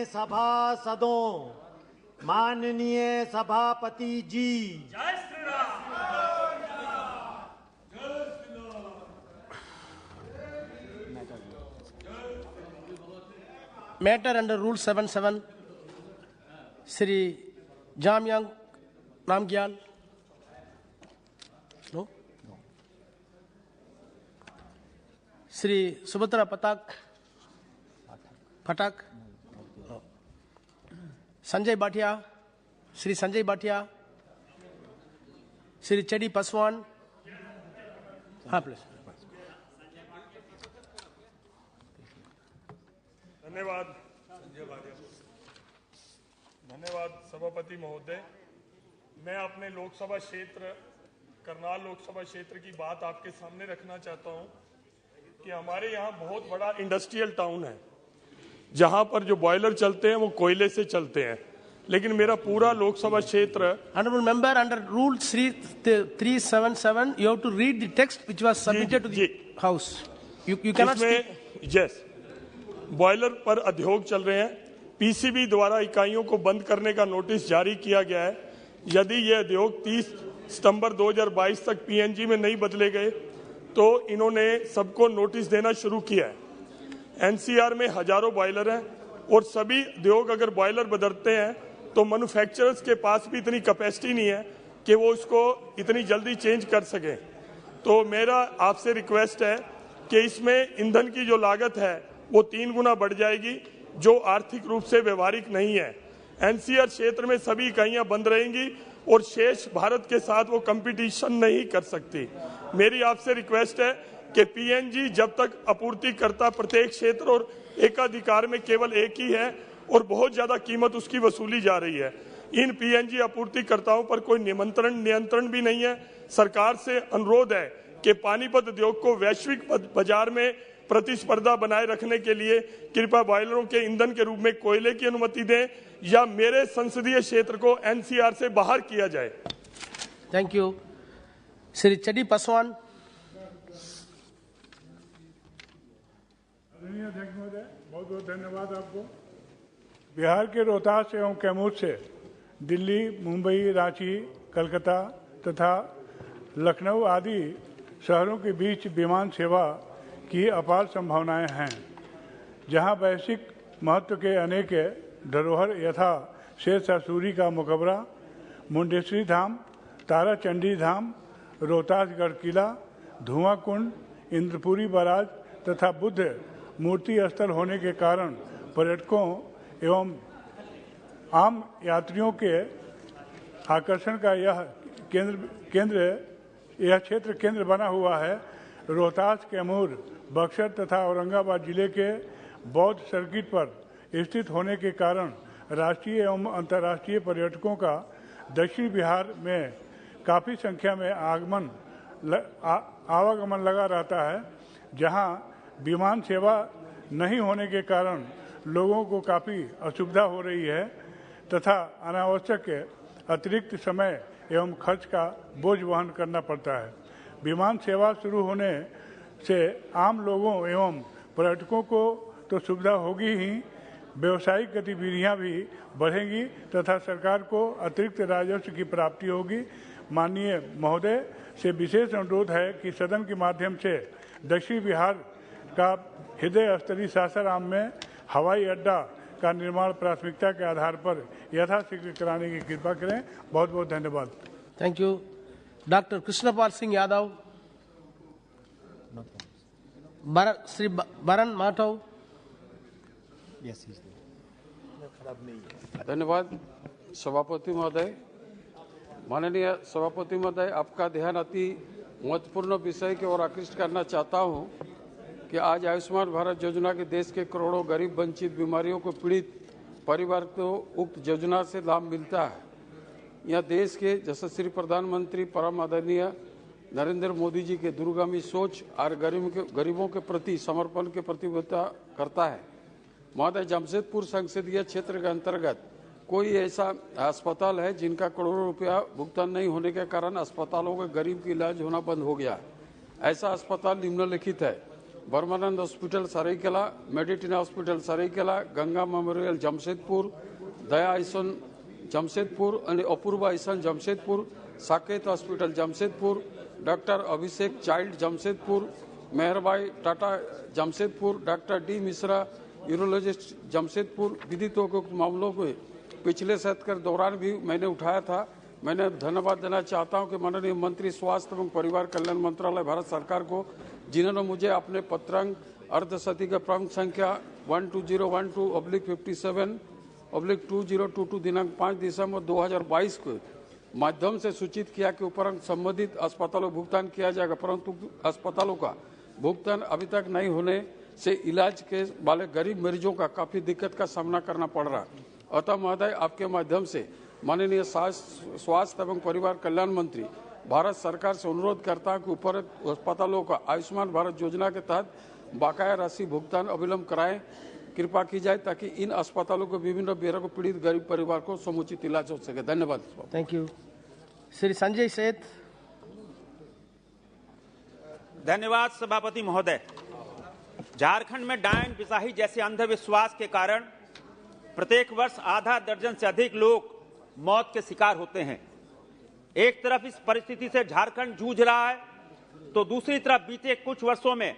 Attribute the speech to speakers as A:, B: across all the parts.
A: सभासदों, माननीय सभापति जी,
B: जय Shri Ram.
C: Matter under Rule 77, Sri Jamyang Namgyal. No? Sri Subhatra Patak. No. Sanjay Bhatia. Sri Sanjay Bhatia. Sri Chedi Paswan. Please.
D: धन्यवाद सभापति महोदय। मैं अपने लोकसभा क्षेत्र करनाल लोकसभा क्षेत्र की बात आपके सामने रखना चाहता हूं कि हमारे यहाँ बहुत बड़ा इंडस्ट्रियल टाउन है जहां पर जो बॉयलर चलते हैं वो कोयले से चलते हैं, लेकिन मेरा पूरा लोकसभा क्षेत्र
C: Honorable member, under Rule 377, you have to read the text which was submitted to the House. You cannot speak.
D: Yes, boiler पर उद्योग चल रहे हैं। पीसीबी द्वारा इकाइयों को बंद करने का नोटिस जारी किया गया है। यदि ये उद्योग 30 सितंबर 2022 तक पीएनजी में नहीं बदले गए तो इन्होंने सबको नोटिस देना शुरू किया है। एनसीआर में हजारों बॉयलर हैं और सभी उद्योग अगर बॉयलर बदलते हैं तो मैन्युफैक्चरर्स के पास भी इतनी कैपेसिटी नहीं है कि वो इसको इतनी जल्दी चेंज कर सकें। तो मेरा आपसे रिक्वेस्ट है कि इसमें ईंधन की जो लागत है वो 3 गुना बढ़ जाएगी, जो आर्थिक रूप से व्यवहारिक नहीं है। एनसीआर क्षेत्र में सभी इकाइयां बंद रहेंगी और शेष भारत के साथ वो कंपटीशन नहीं कर सकती। मेरी आपसे रिक्वेस्ट है कि पीएनजी जब तक आपूर्तिकर्ता प्रत्येक क्षेत्र और एकाधिकार में केवल एक ही है और बहुत ज्यादा कीमत उसकी वसूली जा रही है, इन पीएनजी आपूर्तिकर्ताओं पर कोई नियंत्रण भी नहीं है। सरकार से अनुरोध है कि पानीपत उद्योग को वैश्विक बाजार में प्रतिस्पर्धा बनाए रखने के लिए कृपया बॉयलरों के ईंधन के रूप में कोयले की अनुमति दें या मेरे संसदीय क्षेत्र को एनसीआर से बाहर किया जाए।
C: Thank you. श्री चडी पासवान।
E: अध्यक्ष महोदय, बहुत बहुत धन्यवाद आपको। बिहार के रोहतास एवं कैमूर से दिल्ली, मुंबई, रांची, कलकत्ता तथा लखनऊ आदि शहरों के बीच विमान सेवा की अपार संभावनाएं हैं, जहां वैश्विक महत्व के अनेक धरोहर यथा शेरशाह सूरी का मकबरा, मुंडेश्वरी धाम, ताराचंडी धाम, रोहतासगढ़ किला, धुआं कुंड, इंद्रपुरी बराज तथा बुद्ध मूर्ति स्थल होने के कारण पर्यटकों एवं आम यात्रियों के आकर्षण का यह क्षेत्र केंद्र बना हुआ है। रोहतास, कैमूर, बक्सर तथा औरंगाबाद जिले के बौद्ध सर्किट पर स्थित होने के कारण राष्ट्रीय एवं अंतर्राष्ट्रीय पर्यटकों का दक्षिण बिहार में काफ़ी संख्या में आवागमन लगा रहता है, जहां विमान सेवा नहीं होने के कारण लोगों को काफ़ी असुविधा हो रही है तथा अनावश्यक अतिरिक्त समय एवं खर्च का बोझ वहन करना पड़ता है। विमान सेवा शुरू होने से आम लोगों एवं पर्यटकों को तो सुविधा होगी ही, व्यवसायिक गतिविधियां भी बढ़ेंगी तथा सरकार को अतिरिक्त राजस्व की प्राप्ति होगी। माननीय महोदय से विशेष अनुरोध है कि सदन के माध्यम से दक्षिण बिहार का हृदय स्थली सासाराम में हवाई अड्डा का निर्माण प्राथमिकता के आधार पर यथाशीघ्र कराने की कृपा करें। बहुत बहुत धन्यवाद।
C: Thank you. Doctor Krishnapal Singh Yadav. Shri Baran Madhav.
F: धन्यवाद सभापति महोदय। माननीय सभापति महोदय, आपका ध्यान अति महत्वपूर्ण विषय की ओर आकृष्ट करना चाहता हूं कि आज आयुष्मान भारत योजना के देश के करोड़ों गरीब वंचित बीमारियों को पीड़ित परिवार को उक्त योजना से लाभ मिलता है। यह देश के यशस्वी प्रधानमंत्री परम आदरणीय नरेंद्र मोदी जी के दूरगामी सोच और गरीबों के प्रति समर्पण के प्रतिबद्धता करता है। महोदय, जमशेदपुर संसदीय क्षेत्र के अंतर्गत कोई ऐसा अस्पताल है जिनका करोड़ों रुपया भुगतान नहीं होने के कारण अस्पतालों के गरीब का इलाज होना बंद हो गया। ऐसा अस्पताल निम्नलिखित है: बर्मानंद हॉस्पिटल सरायकेला, मेडिटेन हॉस्पिटल सरायकेला, गंगा मेमोरियल जमशेदपुर, दया आयसन जमशेदपुर और अपूर्वा आयसन Jamshedpur, Saket hospital Jamshedpur, doctor Abhishek child Jamshedpur, Meherbai Tata Jamshedpur, doctor D Mishra urologist Jamshedpur. विदित मामलों को पिछले सत्र के दौरान भी मैंने उठाया था। मैंने धन्यवाद देना चाहता हूं कि माननीय मंत्री स्वास्थ्य एवं परिवार कल्याण मंत्रालय भारत सरकार को, जिन्होंने मुझे अपने पत्रांक अर्धशती के प्रमुख संख्या 12012/57/2022 दिनांक 5 दिसंबर 2022 को माध्यम से सूचित किया कि उपरांत संबंधित अस्पतालों भुगतान किया जाएगा, परंतु अस्पतालों का भुगतान अभी तक नहीं होने से इलाज के वाले गरीब मरीजों का काफी दिक्कत का सामना करना पड़ रहा है। अतः महोदय, आपके माध्यम से माननीय स्वास्थ्य एवं परिवार कल्याण मंत्री भारत सरकार से अनुरोध करता है कि उपरोक्त अस्पतालों का आयुष्मान भारत योजना के तहत बकाया राशि भुगतान अविलंब कराएं, कृपा की जाए, ताकि इन अस्पतालों को विभिन्न बेरोग पीड़ित गरीब परिवार को समुचित इलाज हो सके। धन्यवाद।
C: Thank you. श्री संजय सेठ।
B: धन्यवाद सभापति महोदय। झारखंड में डायन बिसाही जैसे अंधविश्वास के कारण प्रत्येक वर्ष आधा दर्जन से अधिक लोग मौत के शिकार होते हैं। एक तरफ इस परिस्थिति से झारखंड जूझ रहा है, तो दूसरी तरफ बीते कुछ वर्षों में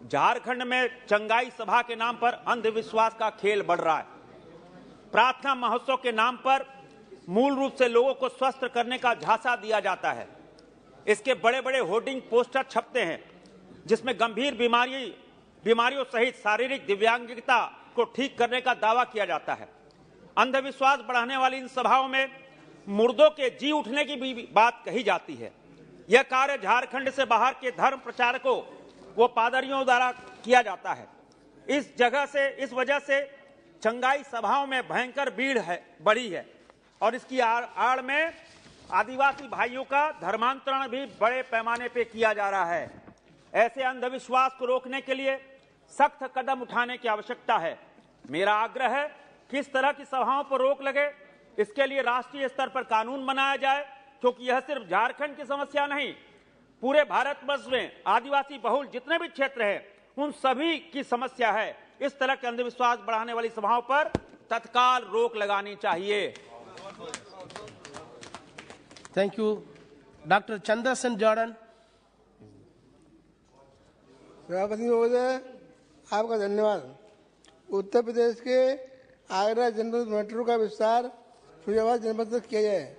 B: झारखंड में चंगाई सभा के नाम पर अंधविश्वास का खेल बढ़ रहा है। प्रार्थना महोत्सव के नाम पर मूल रूप से लोगों को स्वस्थ करने का झांसा दिया जाता है। इसके बड़े बड़े होर्डिंग पोस्टर छपते हैं, जिसमें गंभीर बीमारियों सहित शारीरिक दिव्यांगता को ठीक करने का दावा किया जाता है। अंधविश्वास बढ़ाने वाली इन सभाओं में मुर्दों के जी उठने की भी बात कही जाती है। यह कार्य झारखंड से बाहर के धर्म प्रचारकों व पादरियों द्वारा किया जाता है। इस वजह से चंगाई सभाओं में भयंकर भीड़ बढ़ी है और इसकी आड़ में आदिवासी भाइयों का धर्मांतरण भी बड़े पैमाने पर किया जा रहा है। ऐसे अंधविश्वास को रोकने के लिए सख्त कदम उठाने की आवश्यकता है। मेरा आग्रह है कि इस तरह की सभाओं पर रोक लगे, इसके लिए राष्ट्रीय स्तर पर कानून बनाया जाए, क्योंकि यह सिर्फ झारखंड की समस्या नहीं, पूरे भारतवर्ष में आदिवासी बहुल जितने भी क्षेत्र हैं उन सभी की समस्या है। इस तरह के अंधविश्वास बढ़ाने वाली सभाओं पर तत्काल रोक लगानी चाहिए।
C: Thank you. Doctor Chandrasen Jordan.
G: सभापति महोदय, आपका धन्यवाद। उत्तर प्रदेश के आगरा जनपद मेट्रो का विस्तार फिरोजाबाद जनपद तक किया जाए,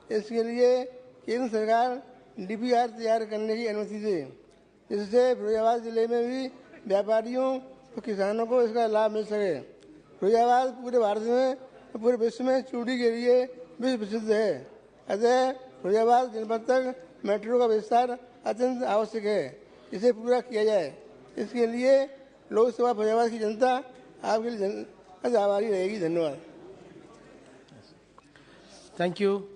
G: इसके लिए केंद्र सरकार DPR तैयार करने की अनुमति दे, जिससे फिरोजाबाद जिले में भी व्यापारियों और किसानों को इसका लाभ मिल सके। फिरोजाबाद पूरे भारत में, पूरे विश्व में चूड़ी के लिए विश्व प्रसिद्ध है। अतः फिरोजाबाद जनपद तक मेट्रो का विस्तार अत्यंत आवश्यक है, इसे पूरा किया जाए। इसके लिए लोकसभा फिरोजाबाद की जनता आपके लिए आभारी रहेगी। धन्यवाद।
C: Thank you.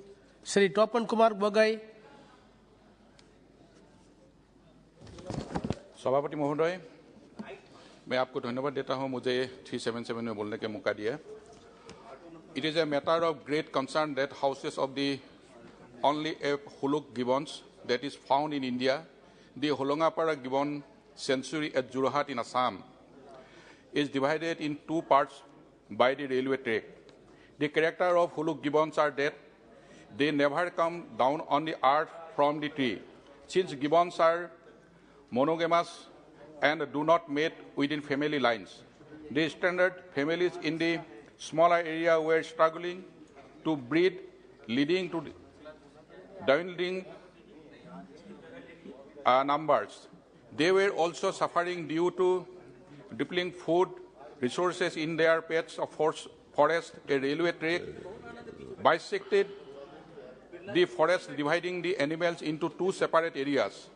C: श्री टोपन कुमार बगाई।
H: सभापति महोदय, मैं आपको धन्यवाद देता हूं, मुझे 377 में बोलने का मौका दिया। It is a matter of great concern that houses of the only a Huluk gibbons that is found in India, the Holongapara gibbon sanctuary at Jorhat in Assam, is divided in two parts by the railway track. The character of Huluk gibbons are that they never come down on the earth from the tree. Since gibbons are monogamous and do not mate within family lines, the standard families in the smaller area were struggling to breed, leading to dwindling numbers. They were also suffering due to depleting food resources in their patch of forest. A railway track bisected the forest, dividing the animals into two separate areas.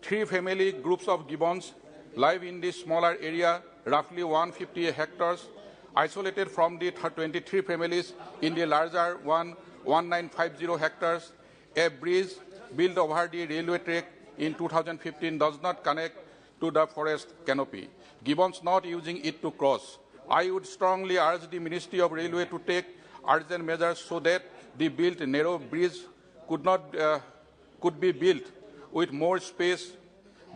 H: 3 family groups of gibbons live in this smaller area, roughly 150 hectares, isolated from the 23 families in the larger 1950 hectares. A bridge built over the railway track in 2015 does not connect to the forest canopy, gibbons not using it to cross. I would strongly urge the Ministry of Railway to take urgent measures so that the built narrow bridge could be built with more space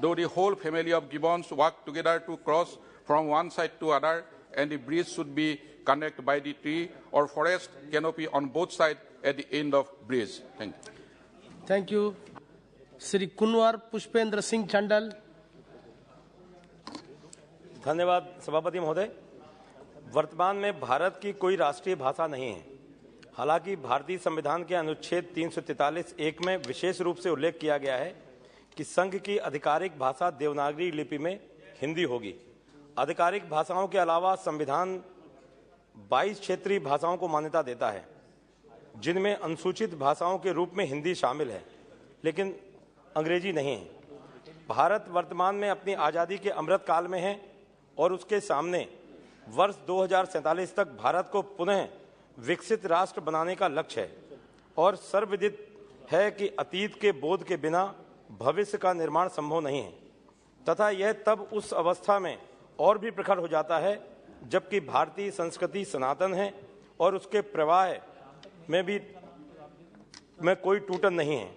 H: though the whole family of gibbons work together to cross from one side to other, and the bridge should be connected by the tree or forest canopy on both sides at the end of bridge. Thank you.
C: Thank you. Shri Kunwar Pushpendra Singh Chandal.
I: धन्यवाद सभापति महोदय। वर्तमान में भारत की कोई राष्ट्रीय भाषा नहीं है। हालांकि भारतीय संविधान के अनुच्छेद 343(1) में विशेष रूप से उल्लेख किया गया है कि संघ की आधिकारिक भाषा देवनागरी लिपि में हिंदी होगी। आधिकारिक भाषाओं के अलावा संविधान 22 क्षेत्रीय भाषाओं को मान्यता देता है, जिनमें अनुसूचित भाषाओं के रूप में हिंदी शामिल है, लेकिन अंग्रेजी नहीं है। भारत वर्तमान में अपनी आज़ादी के अमृत काल में है और उसके सामने वर्ष 2047 तक भारत को पुनः विकसित राष्ट्र बनाने का लक्ष्य है और सर्वविदित है कि अतीत के बोध के बिना भविष्य का निर्माण संभव नहीं है, तथा यह तब उस अवस्था में और भी प्रखर हो जाता है जबकि भारतीय संस्कृति सनातन है और उसके प्रवाह में कोई टूटन नहीं है,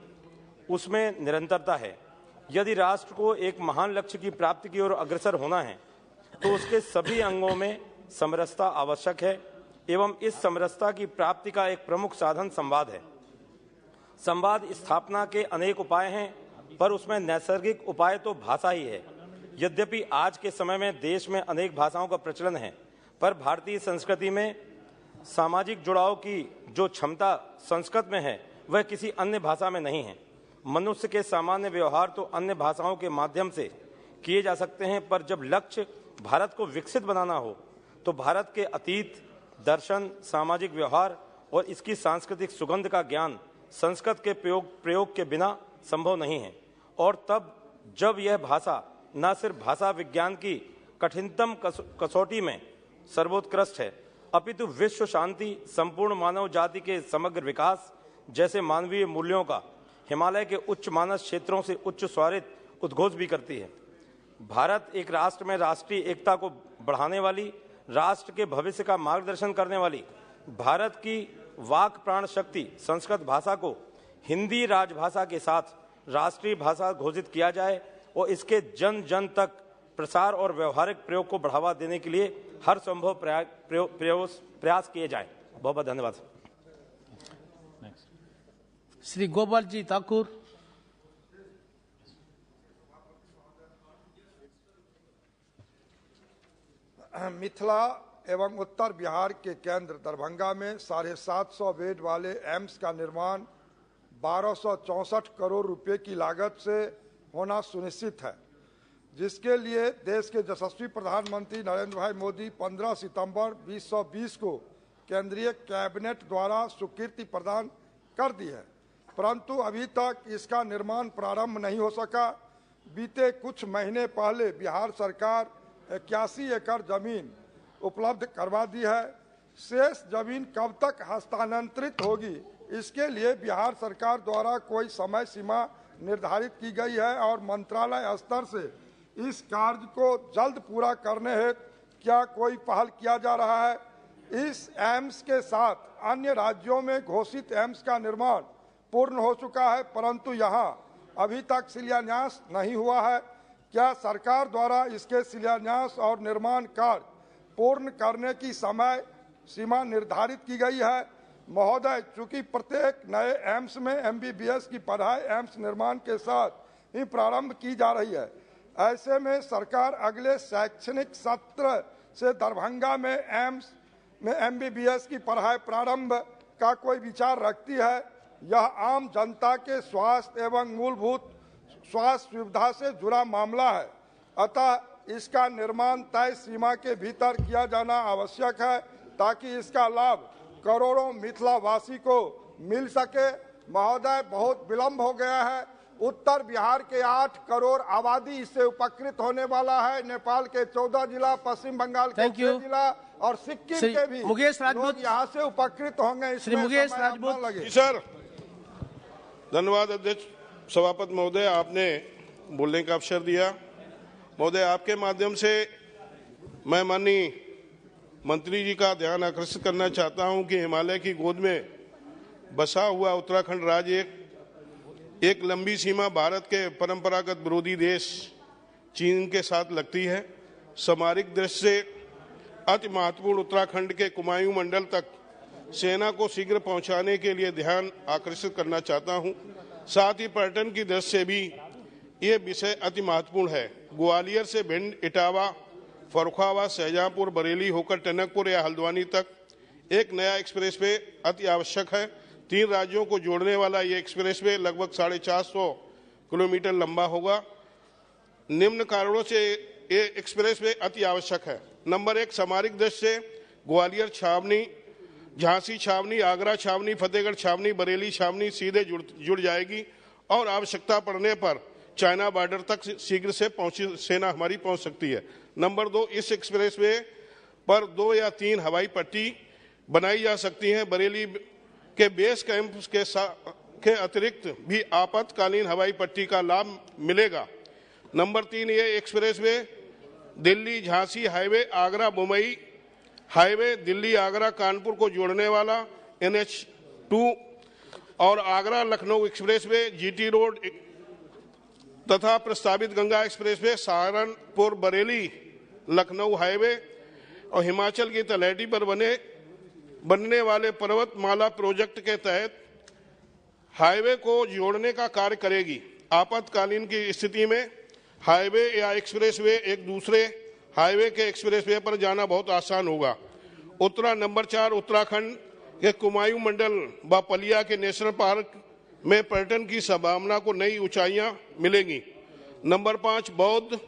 I: उसमें निरंतरता है। यदि राष्ट्र को एक महान लक्ष्य की प्राप्ति की ओर अग्रसर होना है तो उसके सभी अंगों में समरसता आवश्यक है एवं इस समरसता की प्राप्ति का एक प्रमुख साधन संवाद है। संवाद स्थापना के अनेक उपाय हैं, पर उसमें नैसर्गिक उपाय तो भाषा ही है। यद्यपि आज के समय में देश में अनेक भाषाओं का प्रचलन है, पर भारतीय संस्कृति में सामाजिक जुड़ाव की जो क्षमता संस्कृत में है वह किसी अन्य भाषा में नहीं है। मनुष्य के सामान्य व्यवहार तो अन्य भाषाओं के माध्यम से किए जा सकते हैं, पर जब लक्ष्य भारत को विकसित बनाना हो तो भारत के अतीत, दर्शन, सामाजिक व्यवहार और इसकी सांस्कृतिक सुगंध का ज्ञान संस्कृत के प्रयोग के बिना संभव नहीं है। और तब जब यह भाषा न सिर्फ भाषा विज्ञान की कठिनतम कसौटी में सर्वोत्कृष्ट है, अपितु विश्व शांति, संपूर्ण मानव जाति के समग्र विकास जैसे मानवीय मूल्यों का हिमालय के उच्च मानस क्षेत्रों से उच्च स्वरित उद्घोष भी करती है। भारत एक राष्ट्र में राष्ट्रीय एकता को बढ़ाने वाली, राष्ट्र के भविष्य का मार्गदर्शन करने वाली भारत की वाक प्राण शक्ति संस्कृत भाषा को हिंदी राजभाषा के साथ राष्ट्रीय भाषा घोषित किया जाए और इसके जन जन तक प्रसार और व्यवहारिक प्रयोग को बढ़ावा देने के लिए हर संभव प्रयास किए जाए। बहुत बहुत धन्यवाद।
C: श्री गोपाल जी ठाकुर।
J: मिथिला एवं उत्तर बिहार के केंद्र दरभंगा में 750 बेड वाले एम्स का निर्माण 1264 करोड़ रुपए की लागत से होना सुनिश्चित है, जिसके लिए देश के यशस्वी प्रधानमंत्री नरेंद्र भाई मोदी 15 सितंबर 2020 को केंद्रीय कैबिनेट द्वारा स्वीकृति प्रदान कर दी है, परंतु अभी तक इसका निर्माण प्रारंभ नहीं हो सका। बीते कुछ महीने पहले बिहार सरकार 81 एकड़ जमीन उपलब्ध करवा दी है। शेष जमीन कब तक हस्तांतरित होगी, इसके लिए बिहार सरकार द्वारा कोई समय सीमा निर्धारित की गई है और मंत्रालय स्तर से इस कार्य को जल्द पूरा करने हेतु क्या कोई पहल किया जा रहा है। इस एम्स के साथ अन्य राज्यों में घोषित एम्स का निर्माण पूर्ण हो चुका है, परंतु यहाँ अभी तक शिलान्यास नहीं हुआ है। क्या सरकार द्वारा इसके शिलान्यास और निर्माण कार्य पूर्ण करने की समय सीमा निर्धारित की गई है? महोदय, चूंकि प्रत्येक नए एम्स में MBBS की पढ़ाई एम्स निर्माण के साथ ही प्रारंभ की जा रही है, ऐसे में सरकार अगले शैक्षणिक सत्र से दरभंगा में एम्स में MBBS की पढ़ाई प्रारंभ का कोई विचार रखती है? यह आम जनता के स्वास्थ्य एवं मूलभूत स्वास्थ्य सुविधा से जुड़ा मामला है, अतः इसका निर्माण तय सीमा के भीतर किया जाना आवश्यक है ताकि इसका लाभ करोड़ों मिथिलावासी को मिल सके। महोदय, बहुत विलंब हो गया है। उत्तर बिहार के 8 करोड़ आबादी इससे उपकृत होने वाला है। नेपाल के 14 जिला, पश्चिम बंगाल के 6 जिला और सिक्किम के भी लोग यहाँ से उपकृत होंगे।
C: श्री मुकेश राजपूत
J: लगे।
K: सर, धन्यवाद अध्यक्ष सभापति महोदय, आपने बोलने का अवसर दिया। महोदय, आपके माध्यम से मैं माननीय मंत्री जी का ध्यान आकर्षित करना चाहता हूं कि हिमालय की गोद में बसा हुआ उत्तराखंड राज्य एक एक लंबी सीमा भारत के परंपरागत विरोधी देश चीन के साथ लगती है। सामरिक दृष्टि से अति महत्वपूर्ण उत्तराखंड के कुमायूं मंडल तक सेना को शीघ्र पहुंचाने के लिए ध्यान आकर्षित करना चाहता हूं। साथ ही पर्यटन की दृष्टि से भी ये विषय अति महत्वपूर्ण है। ग्वालियर से भिंड, इटावा, फर्रुखाबाद, शाहजहांपुर, बरेली होकर टनकपुर या हल्द्वानी तक एक नया एक्सप्रेसवे अति आवश्यक है। 3 राज्यों को जोड़ने वाला ये एक्सप्रेसवे लगभग 450 किलोमीटर लंबा होगा। निम्न कारणों से ये एक्सप्रेसवे अति आवश्यक है। नंबर 1, सामरिक दृष्टि से ग्वालियर छावनी, झांसी छावनी, आगरा छावनी, फतेहगढ़ छावनी, बरेली छावनी सीधे जुड़ जाएगी और आवश्यकता पड़ने पर चाइना बॉर्डर तक शीघ्र से सेना हमारी पहुंच सकती है। नंबर 2, इस एक्सप्रेसवे पर 2 या 3 हवाई पट्टी बनाई जा सकती हैं। बरेली के बेस कैंप के अतिरिक्त भी आपातकालीन हवाई पट्टी का लाभ मिलेगा। नंबर 3, ये expressway Delhi Jhansi highway, Agra Mumbai highway, Delhi Agra Kanpur को जोड़ने वाला NH2 और Agra Lucknow expressway, GT road तथा प्रस्तावित गंगा एक्सप्रेसवे, सहारनपुर बरेली लखनऊ हाईवे और हिमाचल की तलहटी पर बनने वाले पर्वतमाला प्रोजेक्ट के तहत हाईवे को जोड़ने का कार्य करेगी। आपातकालीन की स्थिति में हाईवे या एक्सप्रेसवे एक दूसरे हाईवे के एक्सप्रेसवे पर जाना बहुत आसान होगा। नंबर 4, उत्तराखंड के कुमायूं मंडल व पलिया के नेशनल पार्क में पर्यटन की संभावना को नई ऊंचाइयां मिलेंगी। नंबर 5, बौद्ध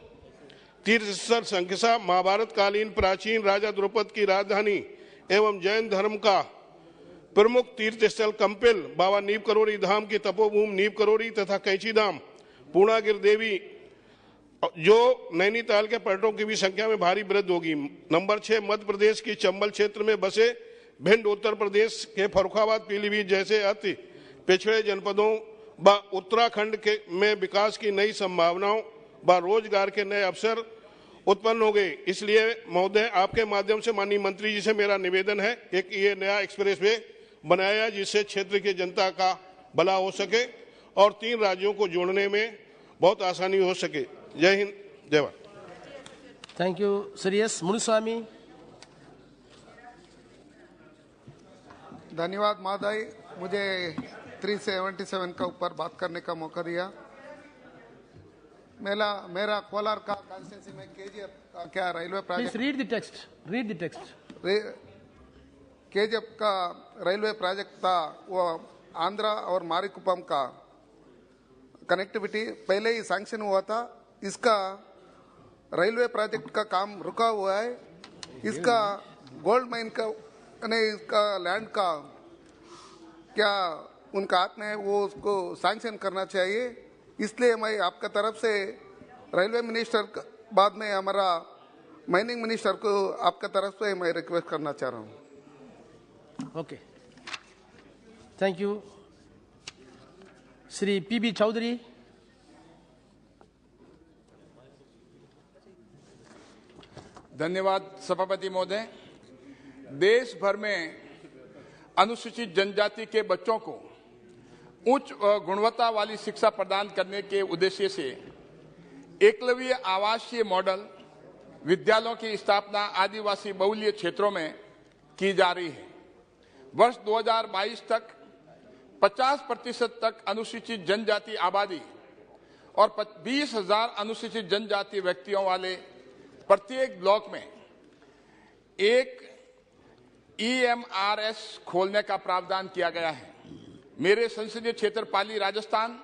K: तीर्थस्थल संकिसा महाभारत कालीन प्राचीन राजा द्रुपद की राजधानी एवं जैन धर्म का प्रमुख तीर्थस्थल कंपिल, बाबा नीम करोरी धाम की तपोभूमि नीम करोरी तथा कैंची धाम, पूर्णागिर देवी, जो नैनीताल के पर्यटकों की भी संख्या में भारी वृद्धि होगी। नंबर 6, मध्य प्रदेश की चंबल क्षेत्र में बसे भिंड, उत्तर प्रदेश के फर्रुखाबाद, पीलीभीत जैसे अति पिछड़े जनपदों व उत्तराखंड के में विकास की नई संभावनाओं व रोजगार के नए अवसर उत्पन्न हो गए। इसलिए महोदय, आपके माध्यम से माननीय मंत्री जी से मेरा निवेदन है कि ये नया एक्सप्रेसवे बनाया जिससे क्षेत्र की जनता का भला हो सके और 3 राज्यों को जोड़ने में बहुत आसानी हो सके। जय हिंद, जय Bharat.
C: Thank you Shri S Munuswamy.
L: धन्यवाद महोदय, मुझे 377 का ऊपर बात करने का मौका दिया। मेरा कोलार का कॉन्स्टिट्यूंसी में KGF का क्या railway project,
C: read the text.
L: KGF का रेलवे प्रोजेक्ट था, वो आंध्रा और मारिकुपम का कनेक्टिविटी पहले ही सैंक्शन हुआ था। इसका रेलवे प्रोजेक्ट का काम रुका हुआ है। इसका गोल्ड माइन का इसका लैंड का क्या उनका हाथ में है, वो उसको सैंक्शन करना चाहिए। इसलिए मैं आपका तरफ से रेलवे मिनिस्टर बाद में हमारा माइनिंग मिनिस्टर को आपका तरफ से मैं रिक्वेस्ट करना चाह रहा हूँ।
C: Okay, thank you. Shri PB Chaudhary.
M: धन्यवाद सभापति महोदय। देश भर में अनुसूचित जनजाति के बच्चों को उच्च गुणवत्ता वाली शिक्षा प्रदान करने के उद्देश्य से एकलव्य आवासीय मॉडल विद्यालयों की स्थापना आदिवासी बहुल्य क्षेत्रों में की जा रही है। वर्ष 2022 तक 50% तक अनुसूचित जनजाति आबादी और 20,000 अनुसूचित जनजाति व्यक्तियों वाले प्रत्येक ब्लॉक में एक EMRS खोलने का प्रावधान किया गया है। मेरे संसदीय क्षेत्र पाली राजस्थान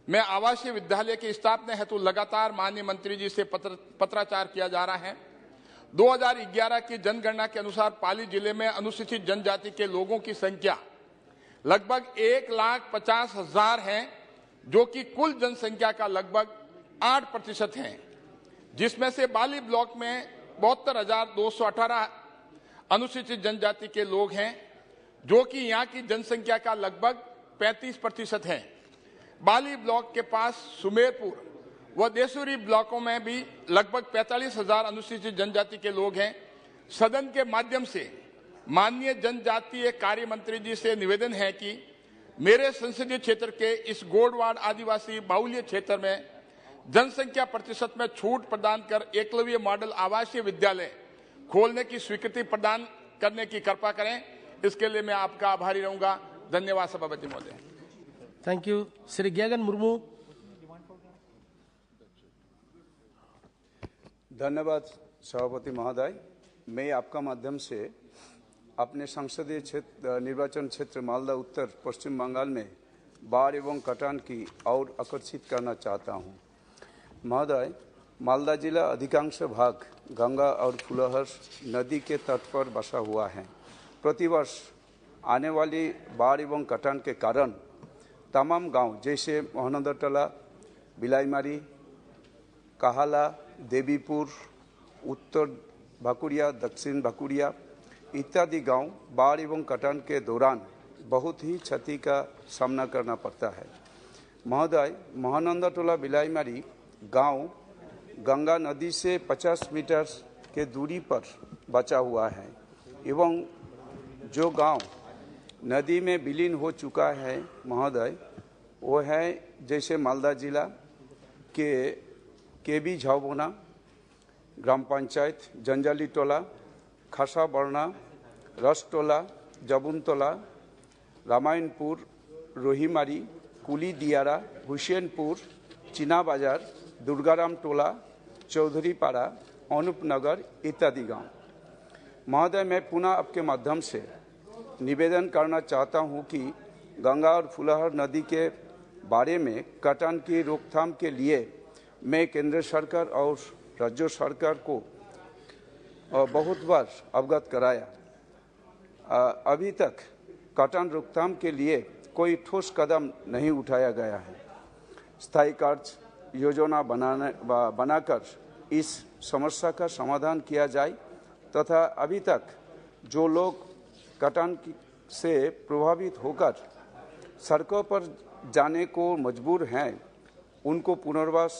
M: में आवासीय विद्यालय की स्थापना हेतु लगातार माननीय मंत्री जी से पत्राचार किया जा रहा है। 2011 की जनगणना के अनुसार पाली जिले में अनुसूचित जनजाति के लोगों की संख्या लगभग 1,50,000 है, जो कि कुल जनसंख्या का लगभग 8% है, जिसमें से बाली ब्लॉक में 72,218 अनुसूचित जनजाति के लोग हैं, जो कि यहाँ की जनसंख्या का लगभग 35% है। बाली ब्लॉक के पास सुमेरपुर व देसूरी ब्लॉकों में भी लगभग 45,000 अनुसूचित जनजाति के लोग हैं। सदन के माध्यम से माननीय जनजातीय कार्य मंत्री जी से निवेदन है कि मेरे संसदीय क्षेत्र के इस गोडवाड़ आदिवासी बाहुल्य क्षेत्र में जनसंख्या प्रतिशत में छूट प्रदान कर एकलव्य मॉडल आवासीय विद्यालय खोलने की स्वीकृति प्रदान करने की कृपा करें। इसके लिए मैं आपका आभारी रहूंगा। धन्यवाद सभापति महोदय।
C: Thank you. श्री गेगन मुर्मू।
N: धन्यवाद सभापति महोदय। मैं आपका माध्यम से अपने संसदीय क्षेत्र निर्वाचन क्षेत्र मालदा उत्तर पश्चिम बंगाल में बाढ़ एवं कटान की और आकर्षित करना चाहता हूं। महोदय, मालदा जिला अधिकांश भाग गंगा और फुलहर नदी के तट पर बसा हुआ है। प्रतिवर्ष आने वाली बाढ़ एवं कटान के कारण तमाम गांव जैसे मोहनदरटला, बिलाईमारी, काहाला, देवीपुर, उत्तर भाकुड़िया, दक्षिण भाकुड़िया इत्यादि गांव बाढ़ एवं कटान के दौरान बहुत ही क्षति का सामना करना पड़ता है। महोदय, महानंदा बिलाईमारी गांव गंगा नदी से 50 मीटर के दूरी पर बचा हुआ है एवं जो गांव नदी में विलीन हो चुका है महोदय, वो है जैसे मालदा जिला के केबी झावबोना ग्राम पंचायत, जंजाली टोला, खासा बरना, रसटोला, जबुनतोला, रामायणपुर, रोहिमारी, कुली दियारा, हुसैनपुर, चीना बाजार, दुर्गाराम टोला, चौधरीपाड़ा, अनूपनगर इत्यादि गांव। महोदय, मैं पुनः आपके माध्यम से निवेदन करना चाहता हूं कि गंगा और फुलहर नदी के बारे में कटान की रोकथाम के लिए मैं केंद्र सरकार और राज्य सरकार को बहुत बार अवगत कराया। अभी तक कटान रोकथाम के लिए कोई ठोस कदम नहीं उठाया गया है। स्थायी कार्य योजना बनाकर इस समस्या का समाधान किया जाए तथा अभी तक जो लोग कटान से प्रभावित होकर सड़कों पर जाने को मजबूर हैं उनको पुनर्वास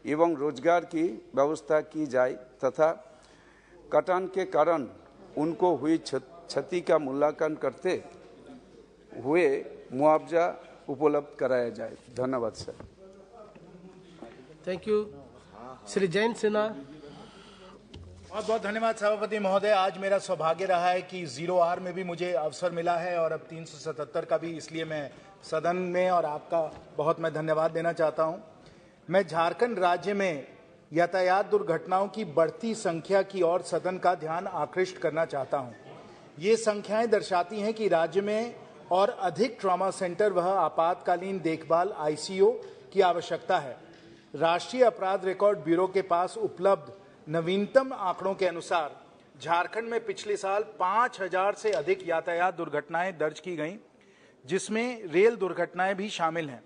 N: एवं रोजगार की व्यवस्था की जाए तथा कटान के कारण उनको हुई क्षति का मूल्यांकन करते हुए मुआवजा उपलब्ध कराया जाए। धन्यवाद sir.
C: Thank you. Shri Jayant Sinha.
A: बहुत बहुत धन्यवाद सभापति महोदय। आज मेरा सौभाग्य रहा है कि 0R में भी मुझे अवसर मिला है और अब 377 का भी, इसलिए मैं सदन में और आपका बहुत मैं धन्यवाद देना चाहता हूं। मैं झारखंड राज्य में यातायात दुर्घटनाओं की बढ़ती संख्या की ओर सदन का ध्यान आकृष्ट करना चाहता हूं। ये संख्याएं दर्शाती हैं कि राज्य में और अधिक ट्रॉमा सेंटर व आपातकालीन देखभाल ICU की आवश्यकता है। राष्ट्रीय अपराध रिकॉर्ड ब्यूरो के पास उपलब्ध नवीनतम आंकड़ों के अनुसार झारखंड में पिछले साल 5000 से अधिक यातायात दुर्घटनाएं दर्ज की गईं, जिसमें रेल दुर्घटनाएं भी शामिल हैं।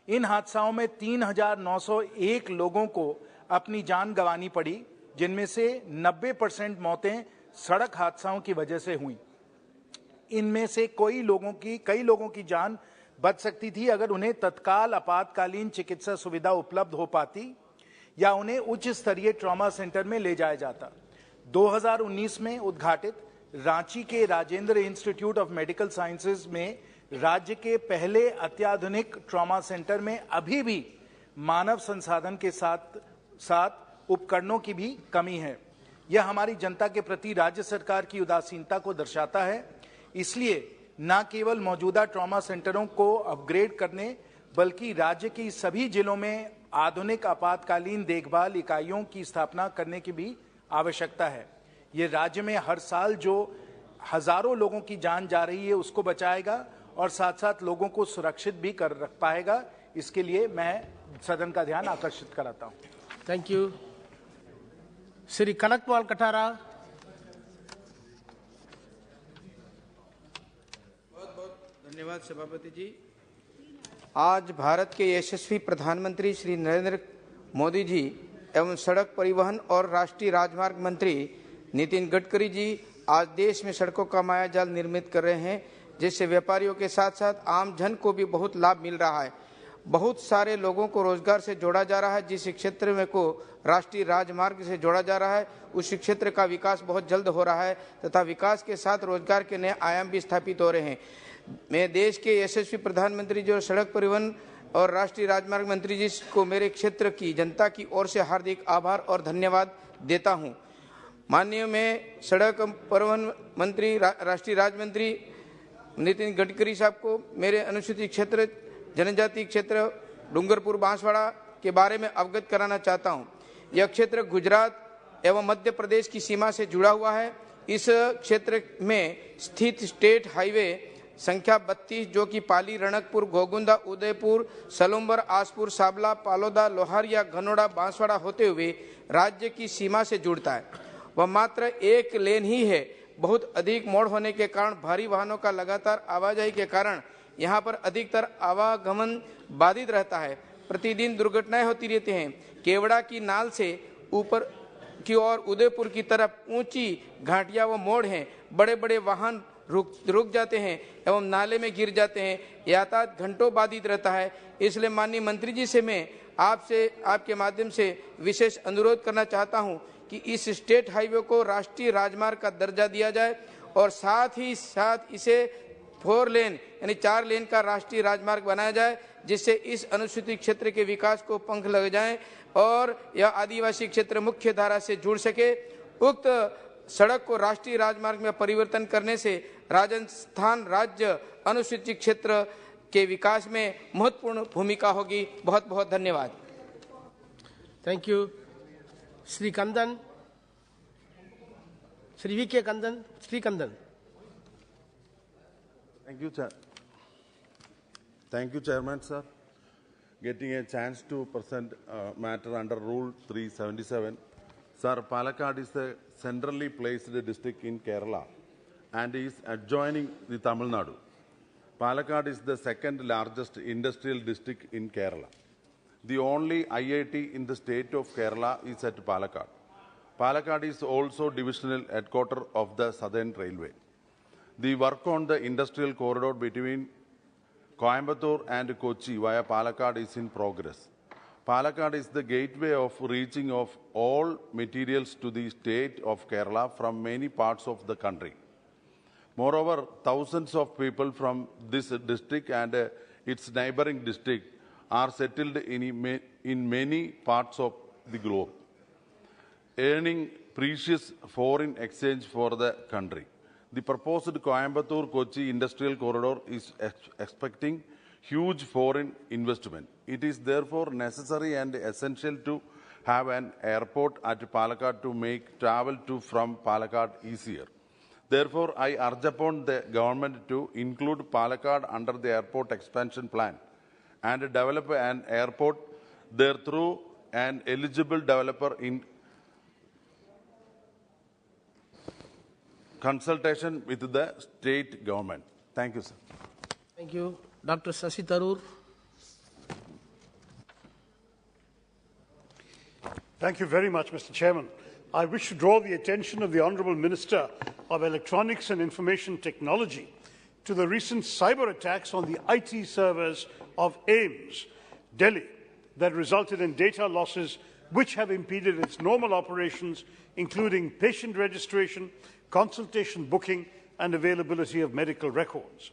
A: इन हादसाओं में 3901 लोगों को अपनी जान गंवानी पड़ी, जिनमें से 90% मौतें सड़क हादसाओं की वजह से हुई। इनमें से कई लोगों की जान बच सकती थी अगर उन्हें तत्काल आपातकालीन चिकित्सा सुविधा उपलब्ध हो पाती या उन्हें उच्च स्तरीय ट्रॉमा सेंटर में ले जाया जाता। 2019 में उद्घाटित रांची के Rajendra institute of medical sciences में राज्य के पहले अत्याधुनिक ट्रॉमा सेंटर में अभी भी मानव संसाधन के साथ साथ उपकरणों की भी कमी है। यह हमारी जनता के प्रति राज्य सरकार की उदासीनता को दर्शाता है। इसलिए न केवल मौजूदा ट्रॉमा सेंटरों को अपग्रेड करने बल्कि राज्य के सभी जिलों में आधुनिक आपातकालीन देखभाल इकाइयों की स्थापना करने की भी आवश्यकता है। ये राज्य में हर साल जो हजारों लोगों की जान जा रही है उसको बचाएगा और साथ साथ लोगों को सुरक्षित भी कर रख पाएगा। इसके लिए मैं सदन का ध्यान आकर्षित कराता हूं।
C: Thank you. श्री कनकपाल कटारा।
O: बहुत बहुत धन्यवाद सभापति जी। आज भारत के यशस्वी प्रधानमंत्री श्री नरेंद्र मोदी जी एवं सड़क परिवहन और राष्ट्रीय राजमार्ग मंत्री नितिन गडकरी जी आज देश में सड़कों का मायाजाल निर्मित कर रहे हैं, जिससे व्यापारियों के साथ साथ आम जन को भी बहुत लाभ मिल रहा है। बहुत सारे लोगों को रोजगार से जोड़ा जा रहा है। जिस क्षेत्र में को राष्ट्रीय राजमार्ग से जोड़ा जा रहा है उस क्षेत्र का विकास बहुत जल्द हो रहा है तथा विकास के साथ रोजगार के नए आयाम भी स्थापित हो रहे हैं। मैं देश के यशस्वी प्रधानमंत्री जो सड़क परिवहन और राष्ट्रीय राजमार्ग मंत्री जी को मेरे क्षेत्र की जनता की ओर से हार्दिक आभार और धन्यवाद देता हूं। माननीय मैं सड़क परिवहन मंत्री राष्ट्रीय राज्य मंत्री नितिन गडकरी साहब को मेरे अनुसूचित क्षेत्र जनजाति क्षेत्र डूंगरपुर बांसवाड़ा के बारे में अवगत कराना चाहता हूं। यह क्षेत्र गुजरात एवं मध्य प्रदेश की सीमा से जुड़ा हुआ है। इस क्षेत्र में स्थित स्टेट हाईवे संख्या 32 जो कि पाली, रणकपुर, गोगुंदा, उदयपुर, सलुम्बर, आसपुर, साबला, पालोदा, लोहारिया, घनौड़ा, बांसवाड़ा होते हुए राज्य की सीमा से जुड़ता है। वह मात्र एक लेन ही है। बहुत अधिक मोड़ होने के कारण भारी वाहनों का लगातार आवाजाही के कारण यहाँ पर अधिकतर आवागमन बाधित रहता है। प्रतिदिन दुर्घटनाएं होती रहती हैं। केवड़ा की नाल से ऊपर की ओर उदयपुर की तरफ ऊंची घाटियां व मोड़ हैं। बड़े बड़े वाहन रुक जाते हैं एवं नाले में गिर जाते हैं। यातायात घंटों बाधित रहता है। इसलिए माननीय मंत्री जी से मैं आपसे आपके माध्यम से विशेष अनुरोध करना चाहता हूं कि इस स्टेट हाईवे को राष्ट्रीय राजमार्ग का दर्जा दिया जाए और साथ ही साथ इसे 4 लेन यानी 4 लेन का राष्ट्रीय राजमार्ग बनाया जाए, जिससे इस अनुसूचित क्षेत्र के विकास को पंख लग जाएं और यह आदिवासी क्षेत्र मुख्य धारा से जुड़ सके। उक्त सड़क को राष्ट्रीय राजमार्ग में परिवर्तन करने से राजस्थान राज्य अनुसूचित क्षेत्र के विकास में महत्वपूर्ण भूमिका होगी। बहुत बहुत धन्यवाद।
C: Thank you. Shri Kandan, Shri V K Kandan, Shri Kandan.
P: Thank you, Chairman, sir. Getting a chance to present matter under Rule 377. Sir, Palakkad is a centrally placed district in Kerala and is adjoining the Tamil Nadu. Palakkad is the second largest industrial district in Kerala. The only IIT in the state of Kerala is at Palakkad. Palakkad is also divisional headquarters of the Southern Railway. The work on the industrial corridor between Coimbatore and Kochi via Palakkad is in progress. Palakkad is the gateway of reaching of all materials to the state of Kerala from many parts of the country. Moreover, thousands of people from this district and its neighboring district are settled in many parts of the globe, earning precious foreign exchange for the country. The proposed Coimbatore-Kochi industrial corridor is expecting huge foreign investment. It is therefore necessary and essential to have an airport at Palakkad to make travel to from Palakkad easier. Therefore, I urge upon the government to include Palakkad under the airport expansion plan and develop an airport there through an eligible developer in consultation with the state government. Thank you, sir.
C: Thank you. Dr. Shashi Tharoor.
Q: Thank you very much, Mr. Chairman. I wish to draw the attention of the Honourable Minister of Electronics and Information Technology to the recent cyber attacks on the IT servers of AIIMS, Delhi, that resulted in data losses which have impeded its normal operations, including patient registration, consultation booking, and availability of medical records.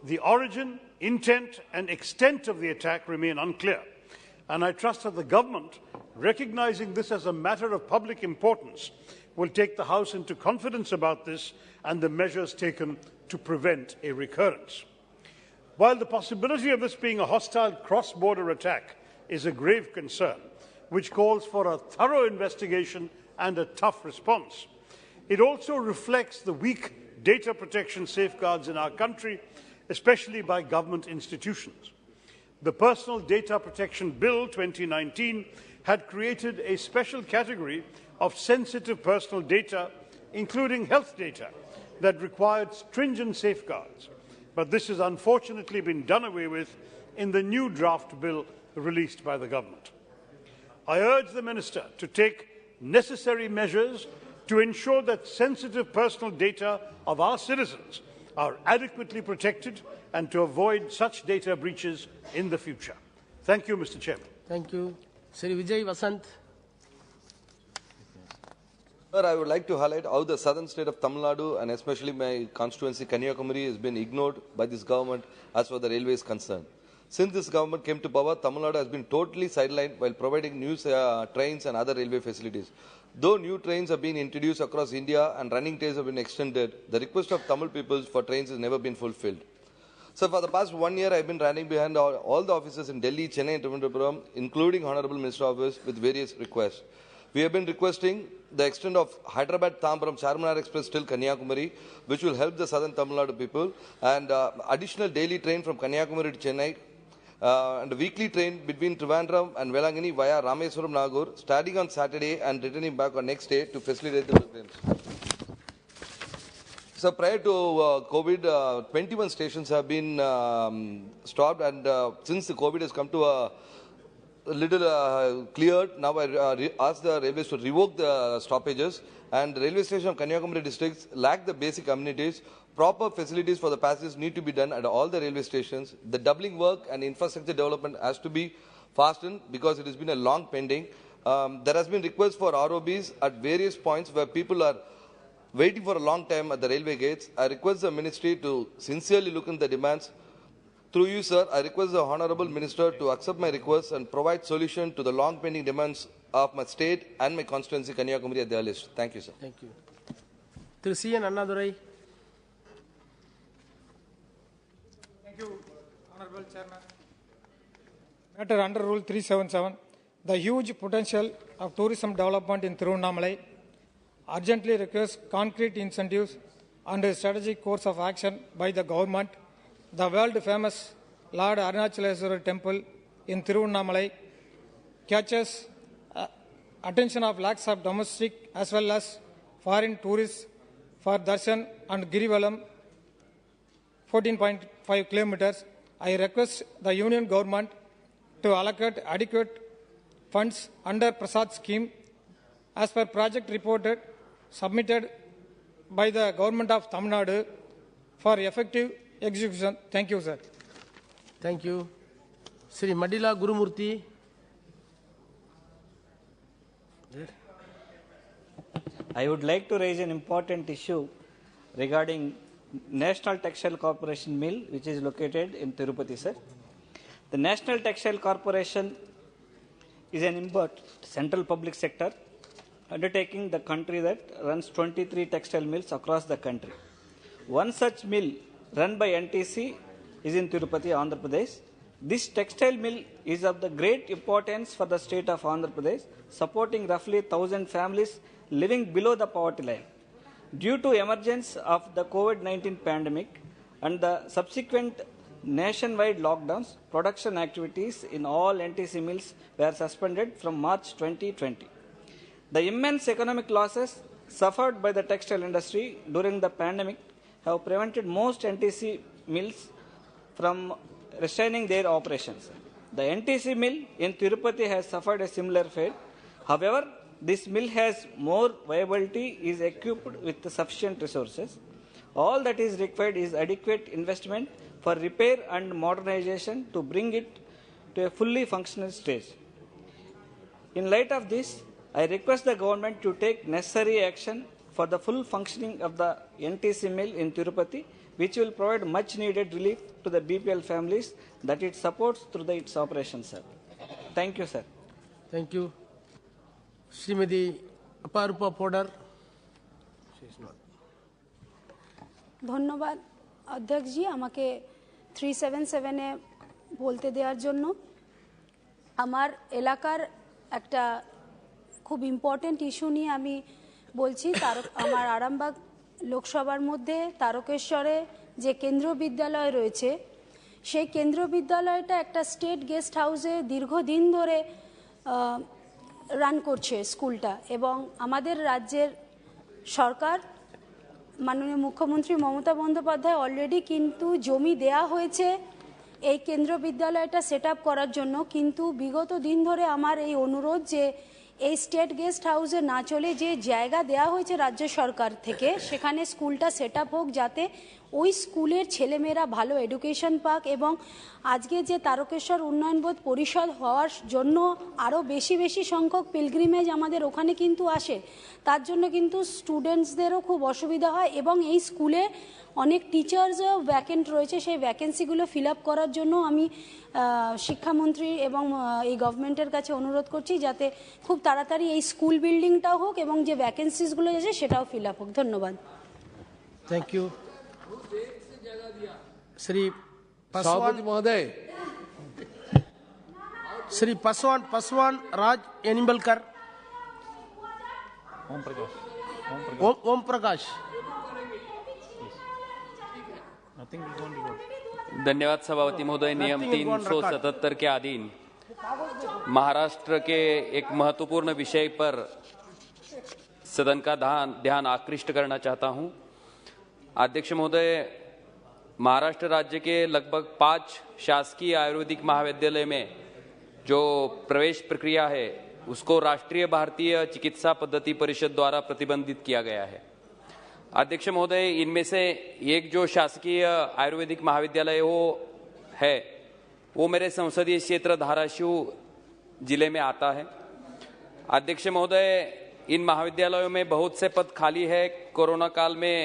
Q: The origin, intent, and extent of the attack remain unclear, and I trust that the government, recognizing this as a matter of public importance, will take the House into confidence about this and the measures taken to prevent a recurrence. While the possibility of this being a hostile cross-border attack is a grave concern, which calls for a thorough investigation and a tough response, it also reflects the weak data protection safeguards in our country, especially by government institutions. The Personal Data Protection Bill 2019 had created a special category of sensitive personal data, including health data, that required stringent safeguards. But this has unfortunately been done away with in the new draft bill released by the government. I urge the Minister to take necessary measures to ensure that sensitive personal data of our citizens are adequately protected and to avoid such data breaches in the future. Thank you, Mr. Chairman.
C: Thank you. Sri Vijay Vasant.
R: Sir, I would like to highlight how the southern state of Tamil Nadu and especially my constituency Kanyakumari has been ignored by this government as far as the railway is concerned. Since this government came to power, Tamil Nadu has been totally sidelined while providing new trains and other railway facilities. Though new trains have been introduced across India and running days have been extended, the request of Tamil people for trains has never been fulfilled. So for the past 1 year, I have been running behind all the offices in Delhi, Chennai and Trivandrum, including Honorable Minister Office, with various requests. We have been requesting the extent of Hyderabad-Tambaram Charminar Express till Kanyakumari, which will help the southern Tamil Nadu people, and additional daily train from Kanyakumari to Chennai, and a weekly train between Trivandrum and Velangani via Rameswaram Nagore, starting on Saturday and returning back on next day to facilitate the pilgrims. So prior to COVID, 21 stations have been stopped, and since the COVID has come to a little cleared, now I ask the railways to revoke the stoppages, and the railway station of Kanyakumari districts lack the basic amenities. Proper facilities for the passengers need to be done at all the railway stations. The doubling work and infrastructure development has to be fastened because it has been a long pending. There has been requests for ROBs at various points where people are waiting for a long time at the railway gates. I request the ministry to sincerely look into the demands. Through you, sir, I request the Honorable Minister to accept my request and provide solution to the long pending demands of my state and my constituency, Kanyakumari, at the earliest. Thank you, sir.
C: Thank you. Thiru C. N. Annadurai.
S: Thank you, Honorable Chairman. Matter under Rule 377, the huge potential of tourism development in Tiruvannamalai urgently requires concrete incentives and a strategic course of action by the government. The world-famous Lord Arunachaleswara Temple in Tiruvannamalai catches attention of lakhs of domestic as well as foreign tourists for darshan and Girivalam, 14.5 kilometers. I request the Union Government to allocate adequate funds under Prasad scheme as per project reported submitted by the Government of Tamil Nadu for effective execution. Thank you, sir.
C: Thank you. Sri Madila Gurumurthy.
T: I would like to raise an important issue regarding National Textile Corporation Mill, which is located in Tirupati, sir. The National Textile Corporation is an important central public sector undertaking the country that runs 23 textile mills across the country. One such mill run by NTC is in Tirupati, Andhra Pradesh. This textile mill is of the great importance for the state of Andhra Pradesh, supporting roughly 1,000 families living below the poverty line. Due to emergence of the COVID-19 pandemic and the subsequent nationwide lockdowns, production activities in all NTC mills were suspended from March 2020. The immense economic losses suffered by the textile industry during the pandemic have prevented most NTC mills from restraining their operations. The NTC mill in Tirupati has suffered a similar fate. However, this mill has more viability, is equipped with sufficient resources. All that is required is adequate investment for repair and modernization to bring it to a fully functional stage. In light of this, I request the government to take necessary action for the full functioning of the NTC mill in Tirupati, which will provide much needed relief to the BPL families that it supports through its operations, sir. Thank you, sir.
C: Thank you. Srimati Aparupa Podar.
U: ধন্যবাদ অধ্যক্ষজি আমাকে 377 এ বলতে দেওয়ার জন্য। আমার এলাকার একটা খুব important issue নিয়ে আমি বলছি। আমার আরামবাগ লোকসভার মধ্যে তারকেশ্বরে যে কেন্দ্রীয় বিদ্যালয় রয়েছে, সেই কেন্দ্রীয় বিদ্যালয়টা একটা স্টেট গেস্ট হাউসে দীর্ঘদিন ধরে রান করছে স্কুলটা, এবং আমাদের রাজ্যের সরকার মাননীয় মুখ্যমন্ত্রী মমতা বন্দ্যোপাধ্যায় অলরেডি কিন্তু জমি দেয়া হয়েছে এই কেন্দ্রীয় বিদ্যালয়টা সেট আপ করার জন্য। কিন্তু বিগত দিন ধরে আমার এই অনুরোধ যে এই স্টেট গেস্ট হাউসে না চলে যে জায়গা দেয়া হয়েছে রাজ্য সরকার থেকে, সেখানে স্কুলটা সেট আপ হোক, যাতে ওই স্কুলের ছেলেমেয়েরা ভালো এডুকেশন পাক এবং আজকে যে তারকেশ্বর উন্নয়নবোধ পরিষদ হওয়ার জন্য আরও বেশি বেশি সংখ্যক পিলগ্রিমেজ আমাদের ওখানে কিন্তু আসে, তার জন্য কিন্তু স্টুডেন্টসদেরও খুব অসুবিধা হয় এবং এই স্কুলে অনেক টিচার্সও ভ্যাকেন্ট রয়েছে। সেই ভ্যাকেন্সিগুলো ফিল আপ করার জন্য আমি শিক্ষামন্ত্রী এবং এই গভর্নমেন্টের কাছে অনুরোধ করছি যাতে খুব তাড়াতাড়ি এই স্কুল বিল্ডিংটাও হোক এবং যে ভ্যাকেন্সিসগুলো আছে সেটাও ফিল আপ হোক। ধন্যবাদ।
C: Thank you. श्री
D: सभापति महोदय,
C: श्री पासवान राज एनिमलकर, ओम प्रकाश।
V: धन्यवाद सभापति महोदय। नियम 377 के अधीन महाराष्ट्र के एक महत्वपूर्ण विषय पर सदन का ध्यान आकृष्ट करना चाहता हूं। अध्यक्ष महोदय, महाराष्ट्र राज्य के लगभग 5 शासकीय आयुर्वेदिक महाविद्यालय में जो प्रवेश प्रक्रिया है उसको राष्ट्रीय भारतीय चिकित्सा पद्धति परिषद द्वारा प्रतिबंधित किया गया है। अध्यक्ष महोदय, इनमें से एक जो शासकीय आयुर्वेदिक महाविद्यालय वो मेरे संसदीय क्षेत्र धाराशिव जिले में आता है। अध्यक्ष महोदय, इन महाविद्यालयों में बहुत से पद खाली है। कोरोना काल में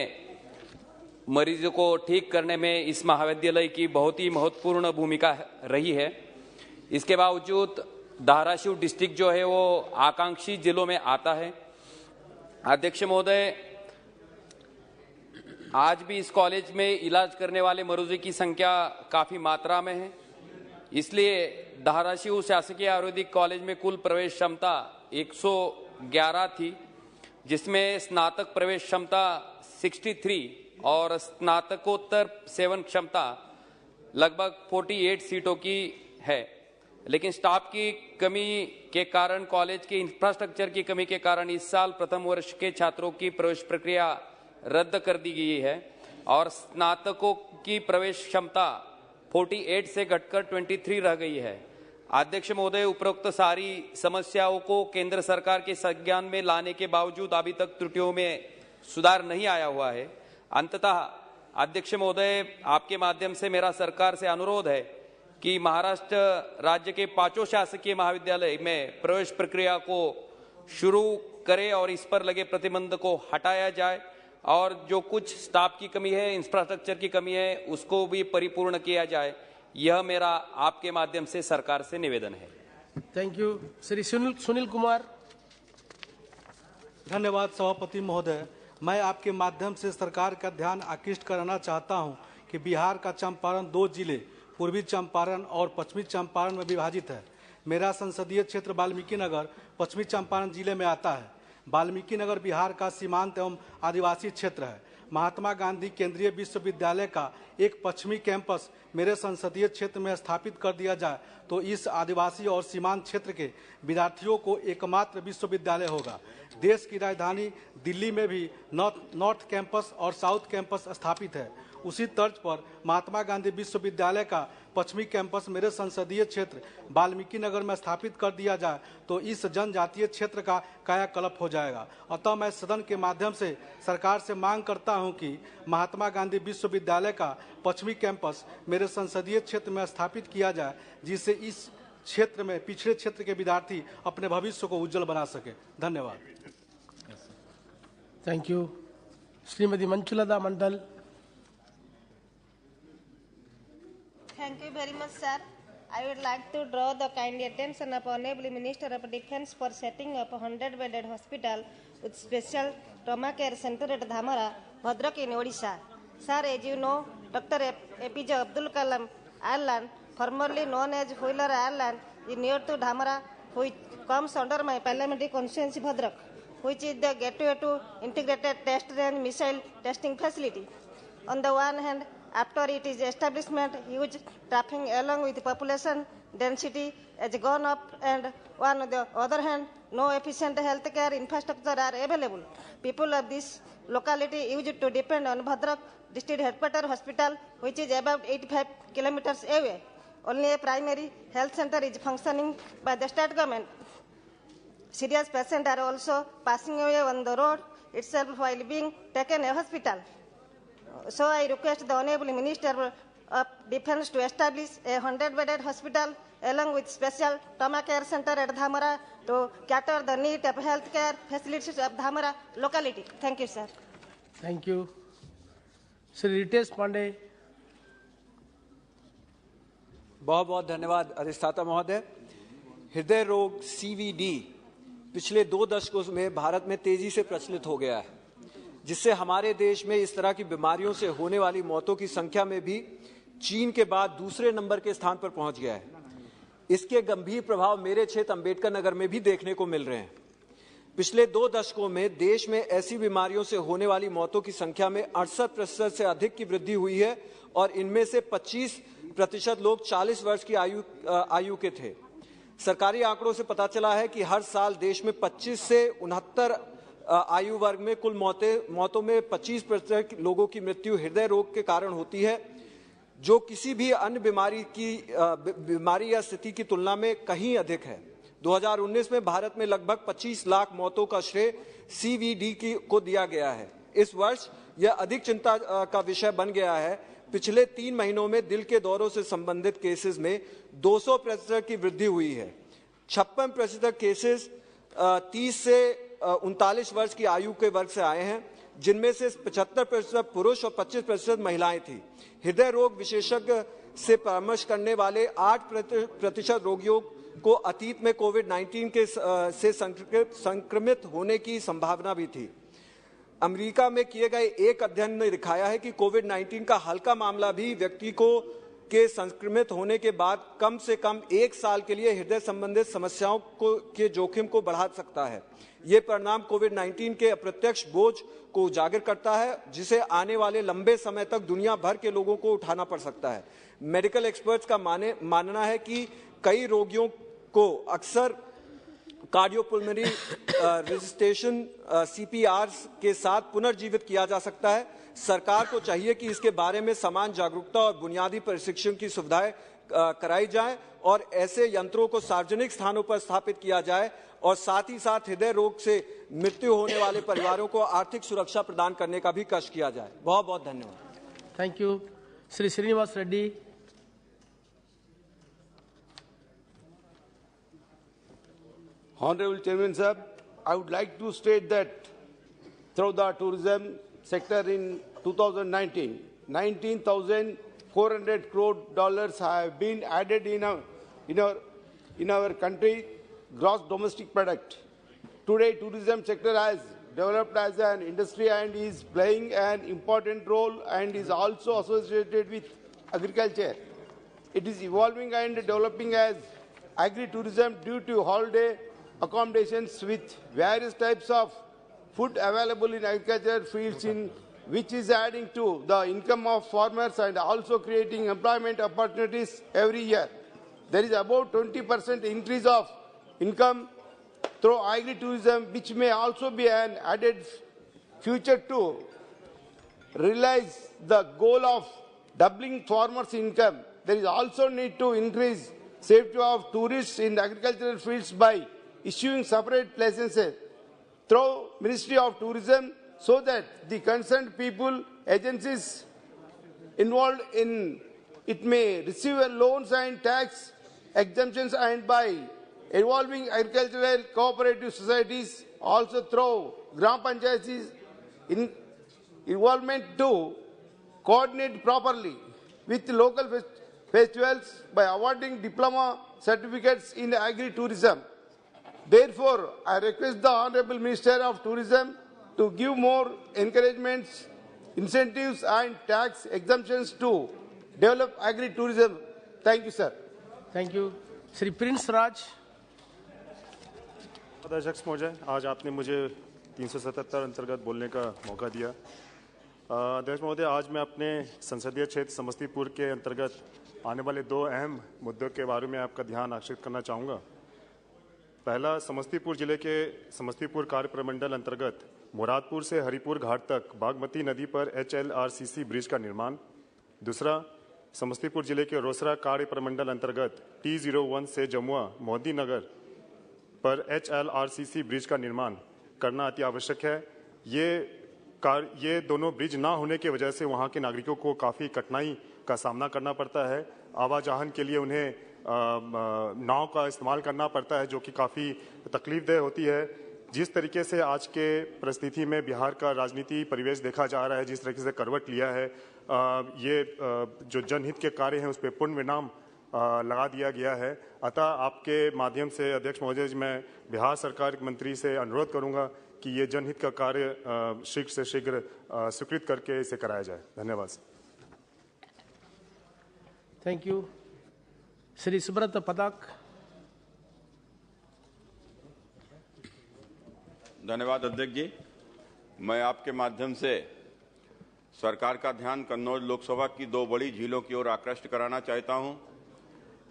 V: मरीजों को ठीक करने में इस महाविद्यालय की बहुत ही महत्वपूर्ण भूमिका रही है। इसके बावजूद धाराशिव डिस्ट्रिक्ट जो है वो आकांक्षी जिलों में आता है। अध्यक्ष महोदय, आज भी इस कॉलेज में इलाज करने वाले मरीजों की संख्या काफी मात्रा में है, इसलिए धाराशिव शासकीय आयुर्वेदिक कॉलेज में कुल प्रवेश क्षमता 111 थी, जिसमें स्नातक प्रवेश क्षमता 63 और स्नातकोत्तर सेवन क्षमता लगभग 48 सीटों की है। लेकिन स्टाफ की कमी के कारण, कॉलेज के इंफ्रास्ट्रक्चर की कमी के कारण इस साल प्रथम वर्ष के छात्रों की प्रवेश प्रक्रिया रद्द कर दी गई है और स्नातकों की प्रवेश क्षमता 48 से घटकर 23 रह गई है। अध्यक्ष महोदय, उपरोक्त सारी समस्याओं को केंद्र सरकार के संज्ञान में लाने के बावजूद अभी तक त्रुटियों में सुधार नहीं आया हुआ है। अंततः अध्यक्ष महोदय, आपके माध्यम से मेरा सरकार से अनुरोध है कि महाराष्ट्र राज्य के 5 शासकीय महाविद्यालय में प्रवेश प्रक्रिया को शुरू करें और इस पर लगे प्रतिबंध को हटाया जाए और जो कुछ स्टाफ की कमी है, इंफ्रास्ट्रक्चर की कमी है, उसको भी परिपूर्ण किया जाए। यह मेरा आपके माध्यम से सरकार से निवेदन है।
C: Thank you. श्री सुनील कुमार।
W: धन्यवाद सभापति महोदय। मैं आपके माध्यम से सरकार का ध्यान आकृष्ट कराना चाहता हूं कि बिहार का चंपारण 2 जिले पूर्वी चंपारण और पश्चिमी चंपारण में विभाजित है। मेरा संसदीय क्षेत्र वाल्मीकि नगर पश्चिमी चंपारण जिले में आता है। वाल्मीकि नगर बिहार का सीमांत एवं आदिवासी क्षेत्र है। महात्मा गांधी केंद्रीय विश्वविद्यालय का एक पश्चिमी कैंपस मेरे संसदीय क्षेत्र में स्थापित कर दिया जाए तो इस आदिवासी और सीमांत क्षेत्र के विद्यार्थियों को एकमात्र विश्वविद्यालय होगा। देश की राजधानी दिल्ली में भी नॉर्थ कैंपस और साउथ कैंपस स्थापित है। उसी तर्ज पर महात्मा गांधी विश्वविद्यालय का पश्चिमी कैंपस मेरे संसदीय क्षेत्र वाल्मीकि नगर में स्थापित कर दिया जाए तो इस जनजातीय क्षेत्र का कायाकल्प हो जाएगा। अतः मैं सदन के माध्यम से सरकार से मांग करता हूं कि महात्मा गांधी विश्वविद्यालय का पश्चिमी कैंपस मेरे संसदीय क्षेत्र में स्थापित किया जाए, जिससे इस क्षेत्र में पिछड़े क्षेत्र के विद्यार्थी अपने भविष्य को उज्जवल बना सके। धन्यवाद।
C: Thank you. Shrimati Manchulata Mandal.
X: Thank you very much, sir. I would like to draw the kind attention of Honorable Minister of Defence for setting up a 100-bedded hospital with special trauma care center at Dhamara, Bhadrak in Odisha. Sir, as you know, Dr. APJ Abdul Kalam Island, formerly known as Wheeler Island, is near to Dhamara, which comes under my parliamentary constituency Bhadrak, which is the gateway to integrated test range missile testing facility. On the one hand, after its establishment, huge traffic along with population density has gone up, and on the other hand, no efficient healthcare infrastructure are available. People of this locality used to depend on Bhadrak District Headquarters Hospital, which is about 85 kilometers away. Only a primary health center is functioning by the state government. Serious patients are also passing away on the road itself while being taken to a hospital. So I request the Honorable Minister of Defence to establish a 100-bedded hospital along with special trauma care center at Dhamara to cater the need of healthcare facilities of Dhamara locality. Thank you, sir.
C: Thank you. Shri Ritesh Pandey.
B: बहुत बहुत धन्यवाद अधिष्ठाता महोदय। हृदय रोग CVD पिछले 2 दशकों में भारत में तेजी से प्रचलित हो गया है, जिससे हमारे देश में इस तरह की बीमारियों से होने वाली मौतों की संख्या में भी चीन के बाद दूसरे नंबर के स्थान पर पहुंच गया है। इसके गंभीर प्रभाव मेरे क्षेत्र अंबेडकर नगर में भी देखने को मिल रहे हैं। पिछले 2 दशकों में देश में ऐसी बीमारियों से होने वाली मौतों की संख्या में 68% से अधिक की वृद्धि हुई है और इनमें से 25% लोग 40 वर्ष की आयु के थे। सरकारी आंकड़ों से पता चला है कि हर साल देश में 25 से 69 आयु वर्ग में कुल मौतों में 25% लोगों की मृत्यु हृदय रोग के कारण होती है, जो किसी भी अन्य बीमारी या स्थिति की तुलना में कहीं अधिक है। 2019 में भारत में लगभग 25 लाख मौतों का श्रेय CVD को दिया गया है। इस वर्ष यह अधिक चिंता का विषय बन गया है। पिछले 3 महीनों में दिल के दौरों से संबंधित केसेस में 200% की वृद्धि हुई है। 56% केसेस 30 से 39 वर्ष की आयु के वर्ग से आए हैं, जिनमें से 75% पुरुष और 25% महिलाएं थी। हृदय रोग विशेषज्ञ से परामर्श करने वाले 8% रोगियों को अतीत में कोविड-19 से संक्रमित होने की संभावना भी थी। अमेरिका में किए गए एक अध्ययन ने दिखाया है कि कोविड-19 का हल्का मामला भी व्यक्ति के संक्रमित होने के बाद कम से कम 1 साल के लिए हृदय संबंधित समस्याओं के जोखिम को बढ़ा सकता है। ये परिणाम कोविड-19 के अप्रत्यक्ष बोझ को उजागर करता है, जिसे आने वाले लंबे समय तक दुनिया भर के लोगों को उठाना पड़ सकता है। मेडिकल एक्सपर्ट्स का मानना है कि कई रोगियों को अक्सर कार्डियोपुल्मोनरी रेसिस्टेशन CPR के साथ पुनर्जीवित किया जा सकता है। सरकार को चाहिए कि इसके बारे में समान जागरूकता और बुनियादी प्रशिक्षण की सुविधाएं कराई जाएं और ऐसे यंत्रों को सार्वजनिक स्थानों पर स्थापित किया जाए और साथ ही साथ हृदय रोग से मृत्यु होने वाले परिवारों को आर्थिक सुरक्षा प्रदान करने का भी कष्ट किया जाए। बहुत बहुत धन्यवाद।
C: Thank you. Shri Srinivas Reddy.
E: Honorable Chairman Sir, I would like to state that through the tourism sector in 2019, $19,400 crore have been added in our country gross domestic product. Today, tourism sector has developed as an industry and is playing an important role and is also associated with agriculture. It is evolving and developing as agri-tourism due to holiday accommodations with various types of food available in agriculture fields, which is adding to the income of farmers and also creating employment opportunities every year. There is about 20% increase of income through agri-tourism, which may also be an added future to realize the goal of doubling farmers' income. There is also need to increase safety of tourists in agricultural fields by issuing separate licenses through Ministry of Tourism so that the concerned people, agencies involved in it may receive loans and tax exemptions, and by involving agricultural cooperative societies also through Gram Panchayats involvement to coordinate properly with local festivals by awarding diploma certificates in agri-tourism. Therefore, I request the Honorable Minister of Tourism to give more encouragements, incentives and tax exemptions to develop agri-tourism. Thank you, sir.
C: Thank you. Shri Prince Raj.
F: अध्यक्ष महोदय, आज आपने मुझे 377 अंतर्गत बोलने का मौका दिया। अध्यक्ष महोदय, आज मैं अपने संसदीय क्षेत्र समस्तीपुर के अंतर्गत आने वाले 2 अहम मुद्दों के बारे में आपका ध्यान आकर्षित करना चाहूँगा। पहला, समस्तीपुर जिले के समस्तीपुर कार्य प्रमंडल अंतर्गत मुरादपुर से हरिपुर घाट तक बागमती नदी पर HLRCC ब्रिज का निर्माण। दूसरा, समस्तीपुर जिले के रोसड़ा कार्य प्रमंडल अंतर्गत T01 से जमुआ मोदी नगर पर HLRCC ब्रिज का निर्माण करना अति आवश्यक है। ये ये दोनों ब्रिज ना होने की वजह से वहाँ के नागरिकों को काफ़ी कठिनाई का सामना करना पड़ता है। आवाजाहन के लिए उन्हें नाव का इस्तेमाल करना पड़ता है, जो कि काफ़ी तकलीफदेह होती है। जिस तरीके से आज के परिस्थिति में बिहार का राजनीति परिवेश देखा जा रहा है, जिस तरीके से करवट लिया है, ये जो जनहित के कार्य हैं उस पर पूर्ण विराम लगा दिया गया है। अतः आपके माध्यम से अध्यक्ष महोदय जी, मैं बिहार सरकार के मंत्री से अनुरोध करूंगा कि ये जनहित का कार्य शीघ्र से शीघ्र स्वीकृत करके इसे कराया जाए। धन्यवाद।
C: Thank you. श्री सुब्रत पदक।
G: धन्यवाद अध्यक्ष जी। मैं आपके माध्यम से सरकार का ध्यान कन्नौज लोकसभा की दो बड़ी झीलों की ओर आकृष्ट कराना चाहता हूं।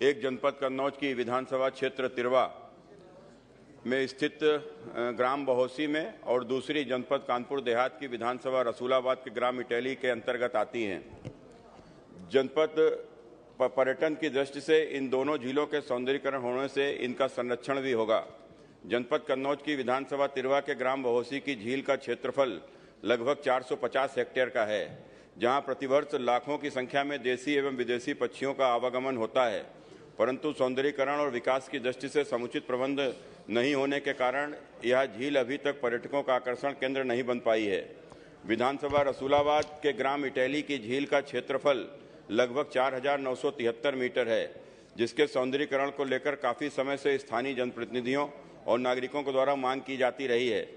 G: एक जनपद कन्नौज की विधानसभा क्षेत्र तिरवा में स्थित ग्राम बहोसी में और दूसरी जनपद कानपुर देहात की विधानसभा रसूलाबाद के ग्राम इटैली के अंतर्गत आती हैं। जनपद पर्यटन की दृष्टि से इन दोनों झीलों के सौंदर्यीकरण होने से इनका संरक्षण भी होगा। जनपद कन्नौज की विधानसभा तिरवा के ग्राम बहोसी की झील का क्षेत्रफल लगभग 450 हेक्टेयर का है, जहां प्रतिवर्ष लाखों की संख्या में देसी एवं विदेशी पक्षियों का आवागमन होता है, परंतु सौंदर्यीकरण और विकास की दृष्टि से समुचित प्रबंध नहीं होने के कारण यह झील अभी तक पर्यटकों का आकर्षण केंद्र नहीं बन पाई है। विधानसभा रसूलाबाद के ग्राम इटैली की झील का क्षेत्रफल लगभग 4,973 मीटर है, जिसके सौंदर्यीकरण को लेकर काफी समय से स्थानीय जनप्रतिनिधियों और नागरिकों के द्वारा मांग की जाती रही है।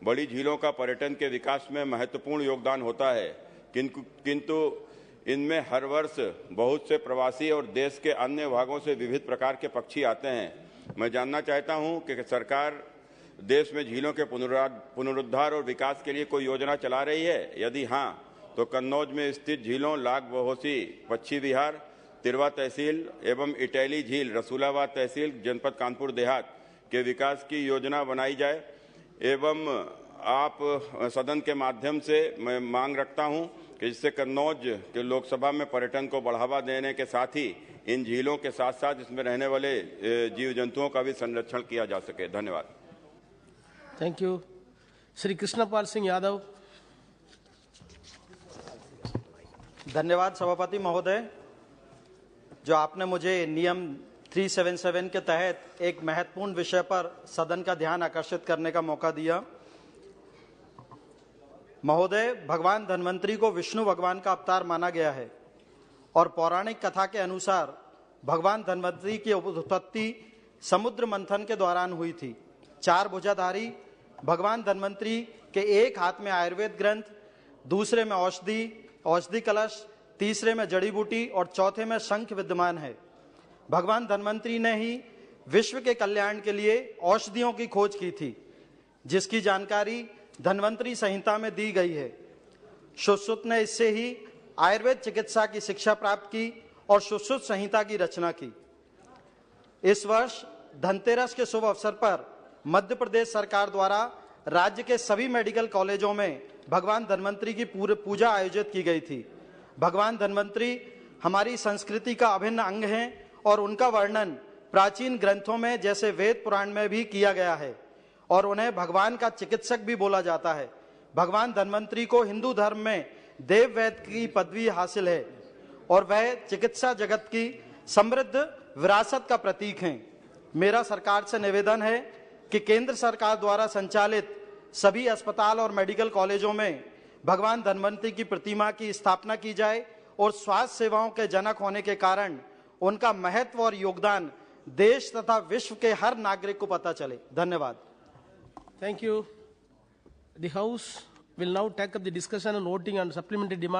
G: बड़ी झीलों का पर्यटन के विकास में महत्वपूर्ण योगदान होता है, किंतु इनमें हर वर्ष बहुत से प्रवासी और देश के अन्य भागों से विविध प्रकार के पक्षी आते हैं। मैं जानना चाहता हूं कि सरकार देश में झीलों के पुनरुद्धार और विकास के लिए कोई योजना चला रही है। यदि हां, तो कन्नौज में स्थित झीलों लाग बहोसी पक्षी विहार तिरवा तहसील एवं इटैली झील रसूलाबाद तहसील जनपद कानपुर देहात के विकास की योजना बनाई जाए। एवं आप सदन के माध्यम से मैं मांग रखता हूं कि जिससे कन्नौज के लोकसभा में पर्यटन को बढ़ावा देने के साथ ही इन झीलों के साथ साथ इसमें रहने वाले जीव जंतुओं का भी संरक्षण किया जा सके। धन्यवाद।
C: Thank you. श्री कृष्णपाल सिंह यादव।
H: धन्यवाद सभापति महोदय, जो आपने मुझे नियम 377 के तहत एक महत्वपूर्ण विषय पर सदन का ध्यान आकर्षित करने का मौका दिया। महोदय, भगवान धन्वंतरी को विष्णु भगवान का अवतार माना गया है और पौराणिक कथा के अनुसार भगवान धन्वंतरी की उत्पत्ति समुद्र मंथन के दौरान हुई थी। 4 भुजाधारी भगवान धन्वंतरी के एक हाथ में आयुर्वेद ग्रंथ, दूसरे में औषधि कलश, तीसरे में जड़ी बूटी और चौथे में शंख विद्यमान है। भगवान धन्वंतरी ने ही विश्व के कल्याण के लिए औषधियों की खोज की थी, जिसकी जानकारी धन्वंतरी संहिता में दी गई है। सुश्रुत ने इससे ही आयुर्वेद चिकित्सा की शिक्षा प्राप्त की और सुश्रुत संहिता की रचना की। इस वर्ष धनतेरस के शुभ अवसर पर मध्य प्रदेश सरकार द्वारा राज्य के सभी मेडिकल कॉलेजों में भगवान धन्वंतरी की पूजा आयोजित की गई थी। भगवान धन्वंतरी हमारी संस्कृति का अभिन्न अंग हैं और उनका वर्णन प्राचीन ग्रंथों में जैसे वेद पुराण में भी किया गया है और उन्हें भगवान का चिकित्सक भी बोला जाता है। भगवान धन्वंतरी को हिंदू धर्म में देव वैद्य की पदवी हासिल है और वह चिकित्सा जगत की समृद्ध विरासत का प्रतीक हैं। मेरा सरकार से निवेदन है कि केंद्र सरकार द्वारा संचालित सभी अस्पताल और मेडिकल कॉलेजों में भगवान धन्वंतरी की प्रतिमा की स्थापना की जाए और स्वास्थ्य सेवाओं के जनक होने के कारण उनका महत्व और योगदान देश तथा विश्व के हर नागरिक को पता चले। धन्यवाद।
C: Thank you. The House will now take up the discussion and voting on supplementary demand.